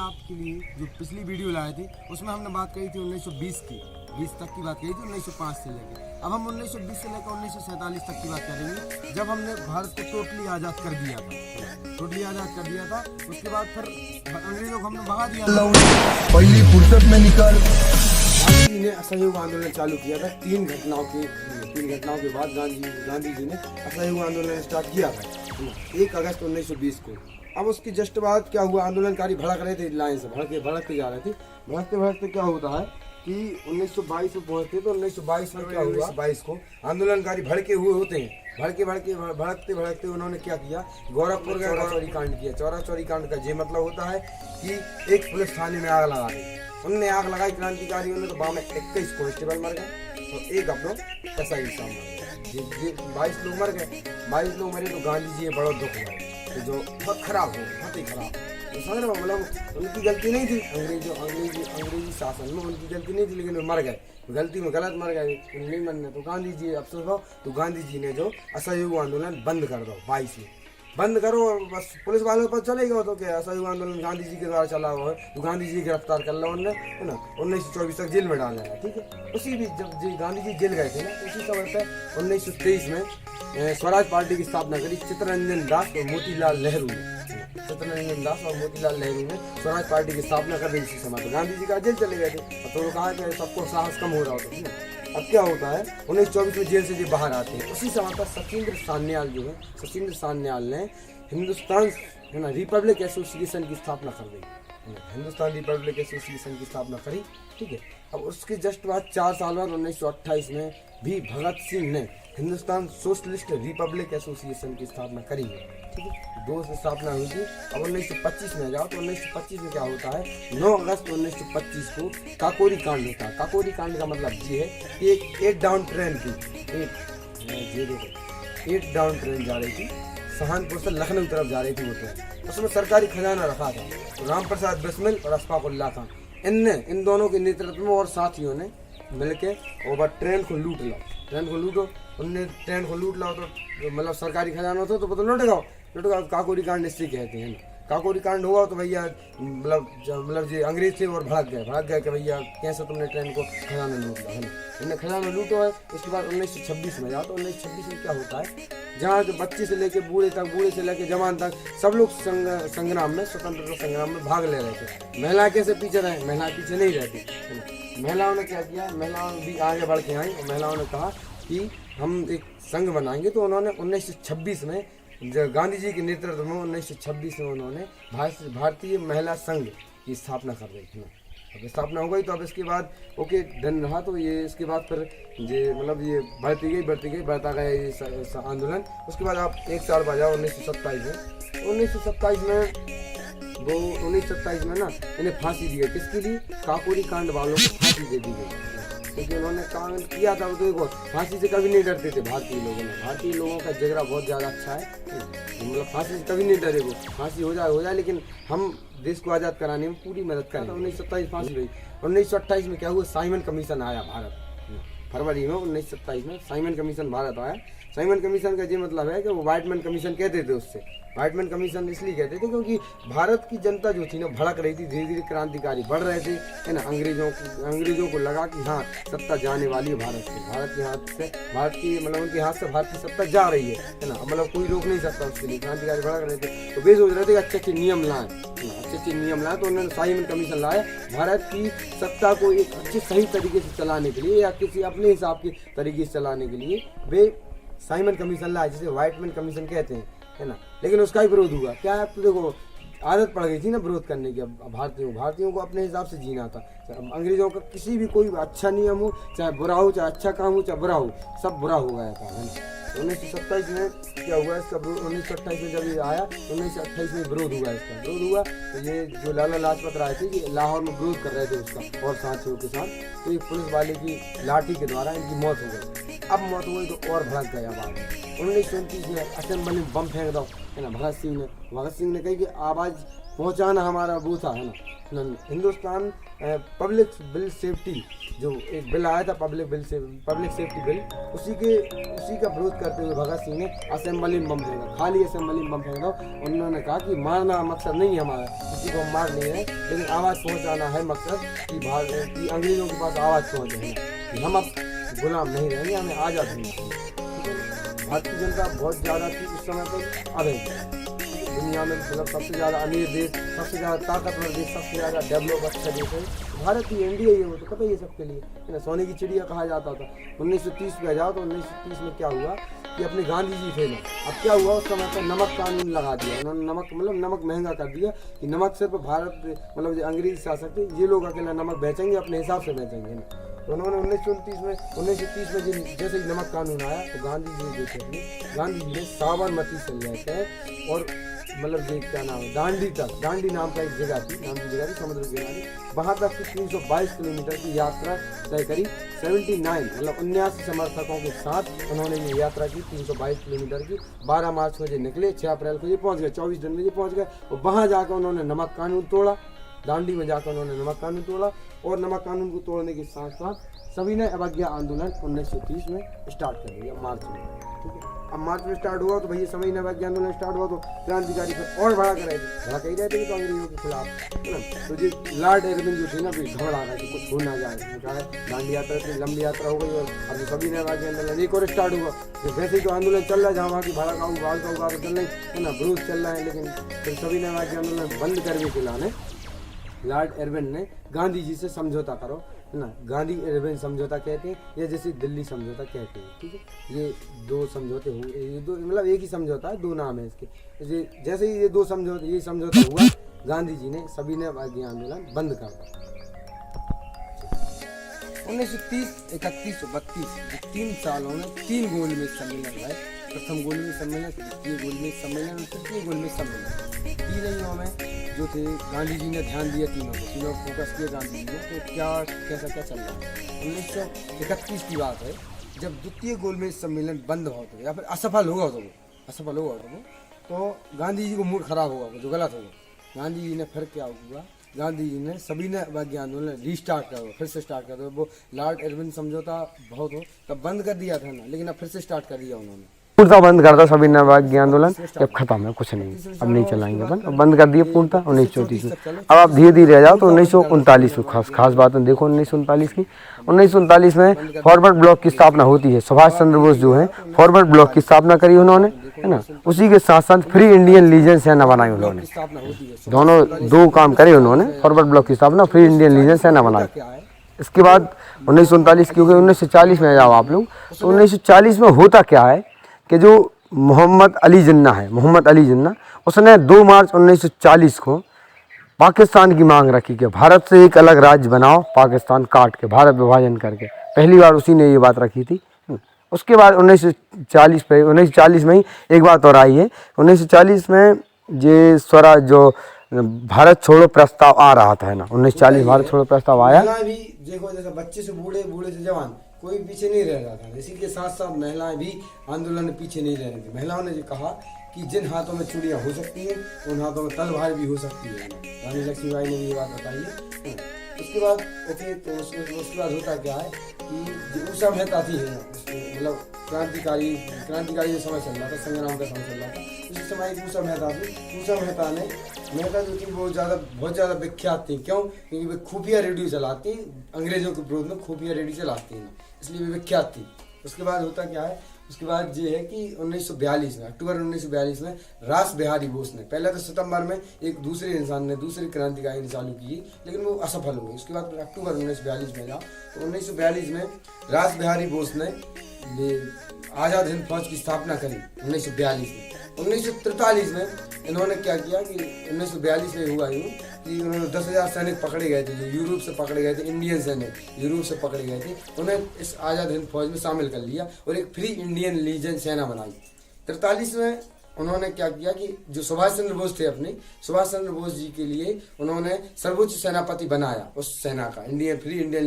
आपके लिए जो पिछली वीडियो लाए थे उसमें हमने बात करी थी 1920 की, 20 तक की बात करी थी 1905 से लेकर। अब हम 1920 से लेकर 1947 तक की बात करेंगे, जब हमने भारत को टोटली आज़ाद कर दिया था। टोटली आज़ाद कर दिया था, उसके बाद फिर अंग्रेजों को हमने भगा दिया था। पहली फुर्सत में निकाल गांधी जी ने असहयोग आंदोलन चालू किया था। तीन घटनाओं के बाद गांधी जी ने असहयोग आंदोलन स्टार्ट किया था 1 अगस्त 1920 को। अब उसके जस्ट बाद क्या हुआ, आंदोलनकारी भड़क रहे थे, लाइन से भड़कते जा रहे थे। भड़कते क्या होता है कि 1922 में पहुंचते तो 1922 में क्या हुआ, 22 को आंदोलनकारी भड़के हुए होते हैं। भड़कते उन्होंने क्या किया, गोरखपुर का चौरा कांड किया। चौरा कांड का ये मतलब होता है कि एक पुलिस थाने में आग लगा दी। उनने आग लगाई क्रांतिकारियों ने, तो वहाँ में 21 कांस्टेबल मर गए और एक अपना एसआई साहब मर गए। 22 लोग मर गए। 22 लोग मरे तो गांधी जी बड़ा दुख हुआ, तो जो बहुत खराब हो, बहुत ही खराब। तो समझ रहे, मतलब उनकी गलती नहीं थी, अंग्रेजी शासन में उनकी गलती नहीं थी, लेकिन वो मर गए, गलती में गलत मर गए, नहीं मरने। तो गांधी जी अफसोस हो, तो गांधी जी ने जो असहयोग आंदोलन बंद कर दो, 22 में बंद करो, बस पुलिस वालों पर चलेगा। तो क्या असहयोग आंदोलन गांधी जी के द्वारा चला हुआ है, तो गांधी जी गिरफ्तार कर लो उनने, है ना, 1924 तक जेल में डाला है। ठीक है, उसी भी जब गांधी जी जेल गए थे ना, उसी समय पर 1923 में स्वराज पार्टी की स्थापना करी चित्तरंजन दास और मोतीलाल नेहरू ने। स्वराज पार्टी की स्थापना कर दी इसी समय। तो गांधी जी का जेल चले गए थे, तो कहा कि सबको साहस कम हो रहा होता है। अब क्या होता है, 1924 में जेल से जो बाहर आते हैं, उसी समय पर सचिंद्र सान्याल ने हिंदुस्तान, है ना, रिपब्लिक एसोसिएशन की स्थापना कर दी। हिंदुस्तान रिपब्लिक एसोसिएशन की स्थापना करी। ठीक है, अब उसके जस्ट बाद 4 साल बाद 1928 में भी भगत सिंह ने हिंदुस्तान सोशलिस्ट रिपब्लिक एसोसिएशन की स्थापना करी है। ठीक है, 2 से स्थापना हुई थी। अब 1925 में जाओ तो 1925 में क्या होता है, 9 अगस्त 1925 को काकोरी कांड होता है। काकोरी कांड का मतलब ये है कि एक 8 डाउन ट्रेन थी, 8 डाउन ट्रेन जा रही थी, सहारनपुर से लखनऊ तरफ जा रही थी वो ट्रेन। उसमें सरकारी खजाना रखा था, तो राम प्रसाद बिस्मिल और अशफाक उल्लाह खान, इन दोनों के नेतृत्व में और साथियों ने मिलके और ट्रेन को लूटो। उनने ट्रेन को लूट लाओ, तो मतलब सरकारी खजाना था, तो लूट गाओ। काकोरी कांड इससे कहते हैं। काकोरी कांड हुआ तो भैया मतलब जो अंग्रेज थे और भड़क गए कि भैया कैसे तुमने ट्रेन को खजाना लूट लिया, है ना, इन्हें खजाना लूटो है। उसके बाद 1926 में जाओ तो 1926 में क्या होता है, जहाँ जो बच्चे से लेके बूढ़े से लेके जवान तक सब लोग संग्राम में, स्वतंत्रता संग्राम में भाग ले रहे थे। महिलाएं कैसे पीछे रहे, महिलाएं पीछे नहीं रहती, है ना। महिलाओं ने क्या किया, महिलाओं भी आगे बढ़ के आई और महिलाओं ने कहा कि हम एक संघ बनाएंगे। तो उन्होंने 1926 में गांधी जी के नेतृत्व में 1926 में उन्होंने भारतीय महिला संघ की स्थापना कर दी थी। अब स्थापना हो गई तो अब इसके बाद ओके डन रहा। तो ये इसके बाद फिर ये मतलब ये बढ़ता गया ये आंदोलन। उसके बाद आप 1 साल बाद जाओ 1927 में। 1927 में ना इन्हें फांसी दी गई। किसके लिए, काकोरी कांड वालों को फांसी दे दी गई, क्योंकि उन्होंने काम किया था। तो देखो, फांसी से कभी नहीं डरते थे भारतीय लोगों का जिगरा बहुत ज़्यादा अच्छा है, मतलब फांसी से कभी नहीं डरे। वो फांसी हो जाए, लेकिन हम देश को आज़ाद कराने में पूरी मदद करें। 1927 फांसी हुई। 1928 में क्या हुआ, साइमन कमीशन आया भारत, फरवरी में 1927 में साइमन कमीशन भारत आया। साइमन कमीशन का ये मतलब है कि वो व्हाइटमैन कमीशन कहते थे। उससे व्हाइटमैन कमीशन इसलिए कहते थे क्योंकि भारत की जनता जो थी ना भड़क रही थी, धीरे धीरे क्रांतिकारी बढ़ रहे थे, है ना। अंग्रेजों को लगा कि हाँ सत्ता जाने वाली है भारत के हाथ से, मतलब उनके हाथ से भारत की सत्ता जा रही है ना, मतलब कोई रोक नहीं सकता उसके लिए। क्रांतिकारी भड़क रहे थे, तो वे सोच रहे थे अच्छे नियम लाएं, तो उन्होंने साइमन कमीशन लाया। भारत की सत्ता को एक अच्छे सही तरीके से चलाने के लिए या किसी अपने हिसाब के तरीके से चलाने के लिए वे साइमन कमीशन लाए, जिसे व्हाइटमैन कमीशन कहते हैं, है ना। लेकिन उसका ही विरोध हुआ। क्या है, तो देखो आदत पड़ गई थी ना विरोध करने की। अब भारतीयों को अपने हिसाब से जीना था। अंग्रेजों का किसी भी कोई अच्छा नियम हो, चाहे बुरा हो, चाहे अच्छा काम हो, चाहे बुरा हो, सब बुरा हो गया था, है ना। 1927 में क्या हुआ इसका, 1928 में जब ये आया तो 1928 में विरोध हुआ। तो ये जो लाला लाजपत राय थे कि लाहौर में विरोध कर रहे थे उसका और साथियों के साथ, तो ये पुलिस वाले की लाठी के द्वारा इनकी मौत हो गई। अब मौत हो गई तो और भड़क गया बाद में। 1929 में असेंबली में बम फेंक दो, है ना। भगत सिंह ने कही कि आवाज़ पहुँचाना हमारा वो था, है ना, हिंदुस्तान पब्लिक बिल सेफ्टी जो एक बिल आया था पब्लिक सेफ्टी बिल उसी का विरोध करते हुए भगत सिंह ने असेंबली में बम फेंका, खाली असेंबली में बम फेंका। उन्होंने कहा कि मारना मकसद नहीं है हमारा, किसी को हम मार नहीं है, लेकिन आवाज़ पहुंचाना है मकसद कि अंग्रेजों के पास आवाज़ पहुंचे कि हम अब गुलाम नहीं रहेंगे, हमें आज़ाद होना चाहिए। भारतीय जनता बहुत ज़्यादा थी उस समय पर, अब दुनिया में मतलब सबसे ज़्यादा अमीर देश, सबसे ज़्यादा ताकतवर देश, सबसे ज़्यादा डेवलप अच्छा देश है भारत ही, इंडिया ही। वो तो पता ही है सबके लिए, है ना, सोने की चिड़िया कहा जाता था। 1930 में आ जाओ तो 1930 में क्या हुआ कि अपने गांधी जी थे ना, अब क्या हुआ उस समय पर नमक कानून लगा दिया उन्होंने। नमक महंगा कर दिया कि नमक सिर्फ भारत मतलब जो अंग्रेजी शासक थे ये लोग अकेला नमक बेचेंगे, अपने हिसाब से बेचेंगे ना। तो उन्होंने 1930 में जैसे ही नमक कानून आया तो गांधी जी जो थे, गांधी जी ने साबरमती से लेकर और मतलब ये क्या नाम है दांडी नाम का एक जगह थी, समुद्र किनारे, वहाँ तक की 322 किलोमीटर की यात्रा तय करी। 79 मतलब 79 समर्थकों के साथ उन्होंने ये यात्रा की 322 किलोमीटर की। 12 मार्च को ये निकले, 6 अप्रैल को ये पहुँच गए, 24 दिन में ये पहुँच गए। और वहाँ जाकर उन्होंने नमक कानून तोड़ा, दांडी में जाकर उन्होंने नमक कानून तोड़ा। और नमक कानून को तोड़ने के साथ साथ सभी ने अवज्ञा आंदोलन 1930 में स्टार्ट कर दिया, मार्च में। ठीक है, अब मार्च में स्टार्ट हुआ तो भैया सभी ने अवज्ञा आंदोलन स्टार्ट हुआ तो क्रांतिकारी फिर और बड़ा कराए थे, बड़ा कही रहे थे कि अंग्रेजों के खिलाफ, है ना। तो ये लॉर्ड इरविन जो थे ना फिर घबरा गए कि कुछ हो ना जाए, कहा दांडी यात्रा इतनी लंबी यात्रा हो गई और अब सभी ने अवज्ञा आंदोलन एक और स्टार्ट हुआ। तो वैसे ही तो आंदोलन चल रहा है, जहाँ वहाँ की भाड़ा का चल रही है ना, विरोध चल रहा है, लेकिन फिर सभी ने अवज्ञा आंदोलन बंद करने के लाने लॉर्ड इरविन ने गांधी जी से समझौता करो, है ना। गांधी इरविन समझौता कहते हैं या जैसे दिल्ली समझौता कहते हैं। ठीक है, ये दो समझौते हुए, ये दो मतलब एक ही समझौता है, दो नाम है इसके। जैसे ही ये समझौता हुआ, गांधी जी ने सभी ने अवज्ञा आंदोलन बंद कर दिया। 1930, 31, 32 3 सालों में 3 गोलमेज सम्मेलन हुए। प्रथम गोलमेज सम्मेलन, द्वितीय गोलमेज सम्मेलन और तृतीय गोलमेज सम्मेलन। तीनों में जो थे गांधी जी ने ध्यान दिया, तीनों फोकस किया गांधी जी ने। तो कैसा चल रहा है। 1931 की बात है, जब द्वितीय गोलमेज सम्मेलन बंद हुआ तो या फिर असफल होगा तो गांधी जी को मूड खराब होगा, जो गलत होगा। गांधी जी ने फिर क्या हुआ, गांधी जी ने सभी ने अवज्ञा आंदोलन रिस्टार्ट कर दिया, फिर से स्टार्ट कर दिया। वो लॉर्ड इरविन समझौता बहुत हो तब बंद कर दिया था ना, लेकिन अब फिर से स्टार्ट कर दिया उन्होंने। पूर्णतः बंद करता सभी ने अवज्ञा आंदोलन, अब खत्म है, कुछ नहीं, अब नहीं चलाएंगे अपन, अब बंद कर दिए पूर्णतः 1934 में। अब आप धीरे धीरे आ जाओ तो 1939 में खास बात है, देखो 1939 की। 1939 में फॉरवर्ड ब्लॉक की स्थापना होती है। सुभाष चंद्र बोस जो है फॉरवर्ड ब्लॉक की स्थापना करी उन्होंने, है ना। उसी के साथ साथ फ्री इंडियन लीजन सेना बनाई उन्होंने, दोनों दो काम करे उन्होंने, फॉरवर्ड ब्लॉक की स्थापना, फ्री इंडियन लीजन सेना बनाई। इसके बाद 1939 क्योंकि 1940 में आ जाओ आप लोग, तो 1940 में होता क्या है कि जो मोहम्मद अली जिन्ना उसने 2 मार्च 1940 को पाकिस्तान की मांग रखी कि भारत से एक अलग राज्य बनाओ, पाकिस्तान काट के, भारत विभाजन करके। पहली बार उसी ने ये बात रखी थी। उसके बाद 1940 में ही एक बात और आई है। 1940 में ये स्वराज जो भारत छोड़ो प्रस्ताव आ रहा था, है ना, 1940 भारत छोड़ो प्रस्ताव आया। भी देखो जैसे बच्चे से बूढ़े, बूढ़े से जवान, कोई पीछे नहीं रह रहा था। इसी के साथ साथ महिलाएं भी आंदोलन में पीछे नहीं रह रही थी। महिलाओं ने ये कहा कि जिन हाथों में चूड़ियाँ हो सकती हैं उन हाथों में तलवार भी हो सकती है। रानी लक्ष्मीबाई ने भी ये बात बताई है। उसके बाद तो उसके बाद होता क्या है कि जो उषा मेहता थी, मतलब क्रांतिकारी जो समय चल रहा था, संग्राम का समय चल रहा था, उस समय एक उषा मेहता थी। उषा मेहता जो थी वो बहुत ज़्यादा विख्यात थी। क्यों? क्योंकि वे खुफिया रेडियो चलाती, अंग्रेजों के विरोध में खुफिया रेडियो चलाती हैं, इसलिए वे विख्यात थी। उसके बाद होता क्या है, उसके बाद ये है कि 1942 में, अक्टूबर 1942 में रास बिहारी बोस ने, पहले तो सितंबर में एक दूसरी क्रांतिकारी ने चालू की, लेकिन वो असफल हो गई। उसके बाद अक्टूबर 1942 में जाओ तो 1942 में रास बिहारी बोस ने आज़ाद हिंद फौज की स्थापना करी 1942 में। 1943 में इन्होंने क्या किया कि 1942 में हुआ यूँ कि उन्होंने 10,000 सैनिक पकड़े गए थे, जो यूरोप से पकड़े गए थे, इंडियन सैनिक यूरोप से पकड़े गए थे, उन्हें इस आज़ाद हिंद फौज में शामिल कर लिया और एक फ्री इंडियन लीजन सेना बनाई। 43 में उन्होंने क्या किया कि जो सुभाष चंद्र बोस थे, अपने सुभाष चंद्र बोस जी के लिए उन्होंने सर्वोच्च सेनापति बनाया, उस सेना का फ्री इंडियन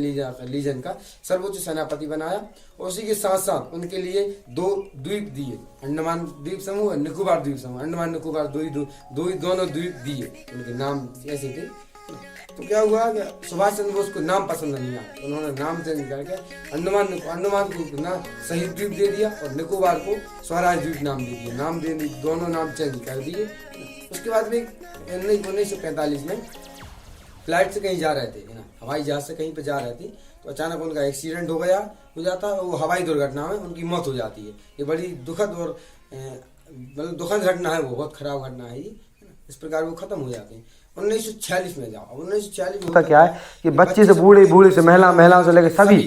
लीजन का सर्वोच्च सेनापति बनाया। और उसी के साथ साथ उनके लिए 2 द्वीप दिए, अंडमान द्वीप समूह, निकोबार द्वीप समूह। अंडमान निकोबार दोनों द्वीप दिए, उनके नाम ऐसे थे। तो क्या हुआ कि सुभाष चंद्र बोस को नाम पसंद नहीं आया, तो उन्होंने नाम चेंज करके अंडमान को ना शहीद द्वीप दे दिया और निकोबार को स्वराज द्वीप नाम दे दिया। नाम दे दोनों नाम चेंज कर दिए। उसके बाद भी 1945 में फ्लाइट से कहीं जा रहे थे ना, हवाई जहाज से कहीं पे जा रहे थे, तो अचानक उनका एक्सीडेंट हो जाता है, वो हवाई दुर्घटना में उनकी मौत हो जाती है। ये बड़ी दुखद और मतलब दुखद घटना है, वो बहुत खराब घटना है ये। इस प्रकार वो खत्म हो जाते हैं। 1946 में जाओ, 1946 में होता क्या है कि बच्चे से बूढ़े से महिलाओं से लेकर सभी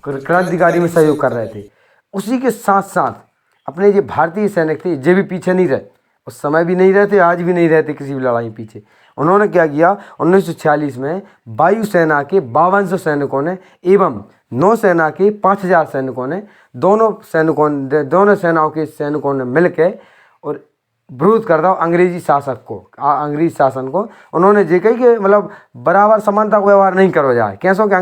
क्रांतिकारी में सहयोग कर रहे थे। उसी के साथ साथ अपने जो भारतीय सैनिक थे ये भी पीछे नहीं रहे, उस समय भी नहीं रहते, आज भी नहीं रहते किसी भी लड़ाई पीछे। उन्होंने क्या किया, 1946 में वायुसेना के 5200 सैनिकों ने एवं नौसेना के 5000 सैनिकों ने दोनों सेनाओं के सैनिकों ने मिलकर और विरोध कर रहा अंग्रेजी शासन को। उन्होंने ये कही कि मतलब बराबर समानता का व्यवहार नहीं करो जाए, कैसो कि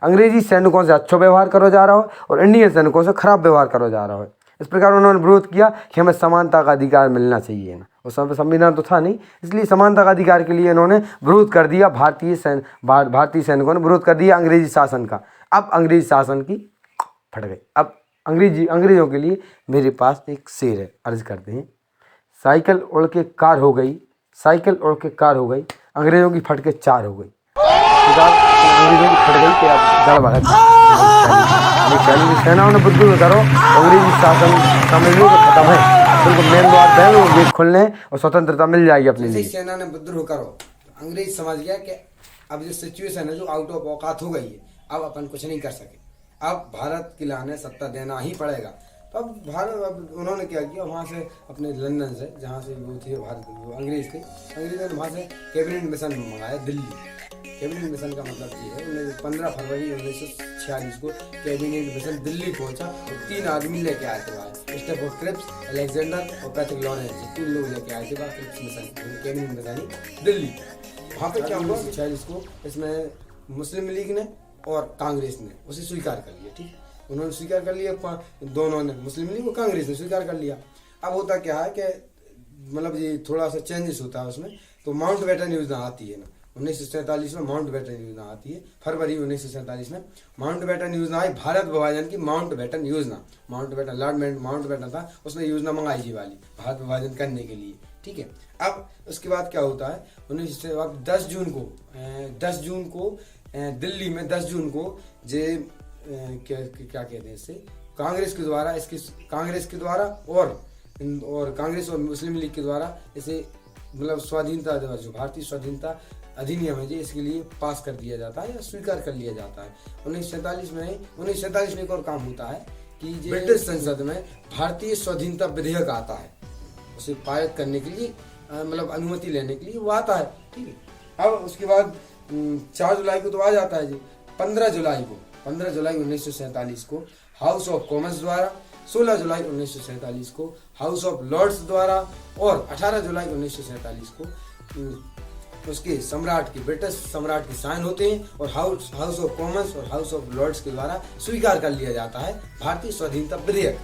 अंग्रेजी सैनिकों से अच्छा व्यवहार करो जा रहा हो और इंडियन सैनिकों से खराब व्यवहार करो जा रहा हो। इस प्रकार उन्होंने विरोध किया कि हमें समानता का अधिकार मिलना चाहिए ना, उस समय संविधान तो था नहीं, इसलिए समानता का अधिकार के लिए इन्होंने विरोध कर दिया। भारतीय सैनिकों ने विरोध कर दिया अंग्रेजी शासन का। अब अंग्रेजी शासन की फट गई। अब अंग्रेजों के लिए मेरे पास एक शेर है, अर्ज करते हैं। साइकिल उड़ के कार हो गई, अंग्रेजों की फट के चार हो गई। अंग्रेजों की फट गई कि अब गड़बड़ है, सेनाओं ने बुद्धू करो, अंग्रेजी शासन समझ लो खत्म है, बिल्कुल मेन द्वार बंद हो, गेट खुलने और स्वतंत्रता मिल जाएगी अपने लिए। सेना ने विद्रोह करो, अंग्रेज समझ गया कि अब जो सिचुएशन है जो आउट ऑफ औकात हो गई है, अब अपन कुछ नहीं कर सके, अब भारत की लाने सत्ता देना ही पड़ेगा। तो अब उन्होंने क्या किया, वहाँ से अपने लंदन से, जहाँ से वो थे अंग्रेज थे, अंग्रेजों ने वहाँ से कैबिनेट मिशन मंगाया दिल्ली। कैबिनेट मिशन का मतलब ये है, 15 फरवरी 1946 को कैबिनेट मिशन दिल्ली पहुंचा और 3 आदमी लेके आए थे वहाँ, स्टेफोर्ड क्रिप्स, अलेक्जेंडर और पैट्रिक लॉरेंस, 3 लोग लेके आए थे वहाँ Cripps mission, cabinet mission Delhi. वहाँ पे क्या हुआ, 46 को इसमें मुस्लिम लीग ने और कांग्रेस ने उसे स्वीकार कर लिया। ठीक, उन्होंने स्वीकार कर लिया, दोनों ने, मुस्लिम लीग और कांग्रेस ने स्वीकार कर लिया। अब होता क्या है कि मतलब ये थोड़ा सा चेंजेस होता है उसमें, तो माउंट बैटन योजना आती है ना 1947 में, माउंट बैटन योजना आती है फरवरी 1947 में। माउंट बैटन योजना आई, भारत विभाजन की माउंट बैटन योजना। लॉर्ड माउंट बैटन था, उसने योजना मंगाई जी वाली भारत विभाजन करने के लिए। ठीक है, अब उसके बाद क्या होता है, 10 जून को दिल्ली में 10 जून को क्या कहते हैं इससे, कांग्रेस के द्वारा और कांग्रेस और मुस्लिम लीग के द्वारा इसे मतलब स्वाधीनता दिवस, जो भारतीय स्वाधीनता अधिनियम है जी, इसके लिए पास कर दिया जाता है या स्वीकार कर लिया जाता है। 1947 में एक और काम होता है कि ब्रिटिश संसद में भारतीय स्वाधीनता विधेयक आता है, उसे पारित करने के लिए मतलब अनुमति लेने के लिए वो आता है। ठीक है, अब उसके बाद 4 जुलाई को तो आ जाता है जी। 15 जुलाई 1947 को हाउस ऑफ कॉमन्स द्वारा, 16 जुलाई 1947 को हाउस ऑफ लॉर्ड्स द्वारा और 18 जुलाई 1947 को उसके ब्रिटिश सम्राट के साइन होते हैं और हाउस ऑफ कॉमन्स और हाउस ऑफ लॉर्ड्स के द्वारा स्वीकार कर लिया जाता है भारतीय स्वाधीनता विधेयक।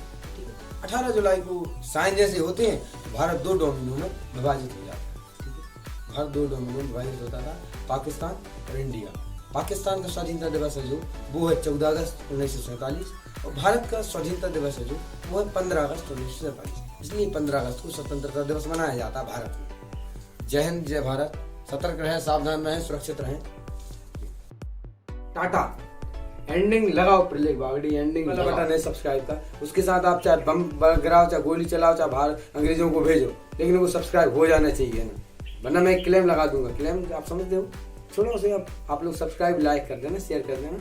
18 जुलाई को साइन जैसे होते हैं, भारत 2 डोमिनियों में विभाजित हो जाता है। भारत 2 डोमिनियों में विभाजित होता था, पाकिस्तान और इंडिया। पाकिस्तान का स्वाधीनता दिवस है जो वो है 14 अगस्त 1947 और भारत का स्वाधीनता दिवस है जो वो है 15 अगस्त 1947। इसलिए 15 अगस्त को स्वतंत्रता दिवस मनाया जाता है भारत में। जय हिंद, जय भारत। सतर्क रहें, सावधान रहें, सुरक्षित रहें। टाटा। एंडिंग लगाओ, प्ले बागड़ी एंडिंग बटन है सब्सक्राइब का, उसके साथ आप चाहे बम गिराओ, चाहे गोली चलाओ, चाहे बाहर अंग्रेजों को भेजो, लेकिन वो सब्सक्राइब हो जाना चाहिए ना, वरना मैं क्लेम लगा दूंगा। क्लेम आप समझते हो, छोड़ो उसे, आप लोग सब्सक्राइब, लाइक कर देना, शेयर कर देना।